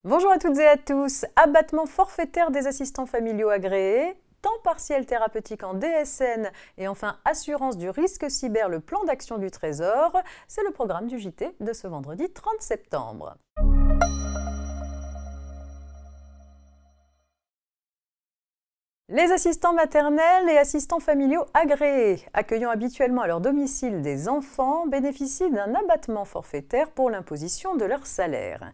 Bonjour à toutes et à tous. Abattement forfaitaire des assistants familiaux agréés, temps partiel thérapeutique en DSN et enfin assurance du risque cyber, le plan d'action du Trésor, c'est le programme du JT de ce vendredi 30 septembre. Les assistants maternels et assistants familiaux agréés, accueillant habituellement à leur domicile des enfants, bénéficient d'un abattement forfaitaire pour l'imposition de leur salaire.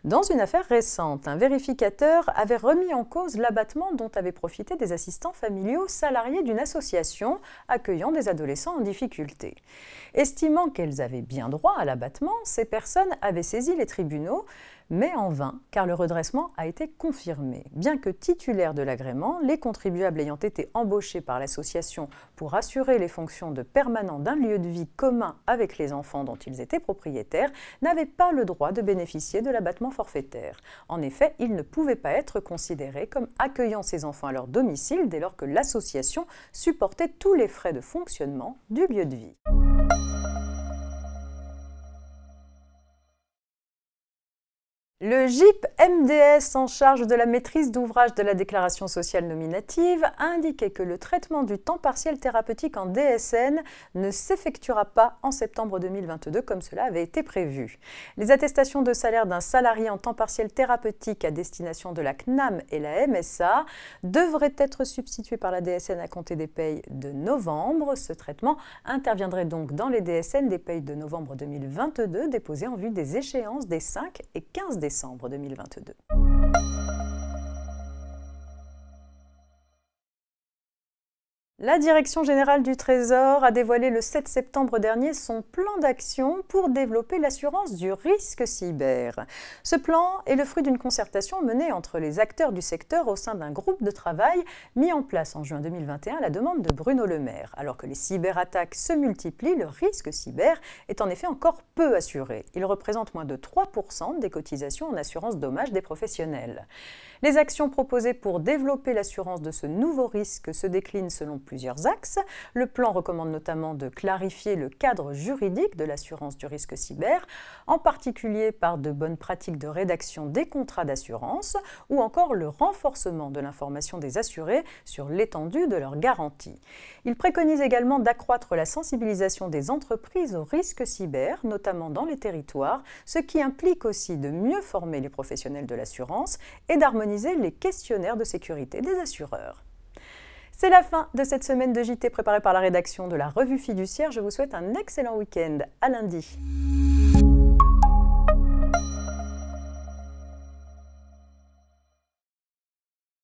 Dans une affaire récente, un vérificateur avait remis en cause l'abattement dont avaient profité des assistants familiaux salariés d'une association accueillant des adolescents en difficulté. Estimant qu'elles avaient bien droit à l'abattement, ces personnes avaient saisi les tribunaux, mais en vain, car le redressement a été confirmé. Bien que titulaires de l'agrément, les contribuables ayant été embauchés par l'association pour assurer les fonctions de permanent d'un lieu de vie commun avec les enfants dont ils étaient propriétaires, n'avaient pas le droit de bénéficier de l'abattement forfaitaire. En effet, ils ne pouvaient pas être considérés comme accueillant ces enfants à leur domicile dès lors que l'association supportait tous les frais de fonctionnement du lieu de vie. Le GIP MDS en charge de la maîtrise d'ouvrage de la déclaration sociale nominative a indiqué que le traitement du temps partiel thérapeutique en DSN ne s'effectuera pas en septembre 2022 comme cela avait été prévu. Les attestations de salaire d'un salarié en temps partiel thérapeutique à destination de la CNAM et la MSA devraient être substituées par la DSN à compter des payes de novembre. Ce traitement interviendrait donc dans les DSN des payes de novembre 2022 déposées en vue des échéances des 5 et 15 décembre 2022. La Direction générale du Trésor a dévoilé le 7 septembre dernier son plan d'action pour développer l'assurance du risque cyber. Ce plan est le fruit d'une concertation menée entre les acteurs du secteur au sein d'un groupe de travail mis en place en juin 2021 à la demande de Bruno Le Maire. Alors que les cyberattaques se multiplient, le risque cyber est en effet encore peu assuré. Il représente moins de 3% des cotisations en assurance dommages des professionnels. Les actions proposées pour développer l'assurance de ce nouveau risque se déclinent selon plusieurs axes. Le plan recommande notamment de clarifier le cadre juridique de l'assurance du risque cyber, en particulier par de bonnes pratiques de rédaction des contrats d'assurance ou encore le renforcement de l'information des assurés sur l'étendue de leurs garanties. Il préconise également d'accroître la sensibilisation des entreprises au risque cyber, notamment dans les territoires, ce qui implique aussi de mieux former les professionnels de l'assurance et d'harmoniser les questionnaires de sécurité des assureurs. C'est la fin de cette semaine de JT préparée par la rédaction de la Revue Fiduciaire. Je vous souhaite un excellent week-end. À lundi.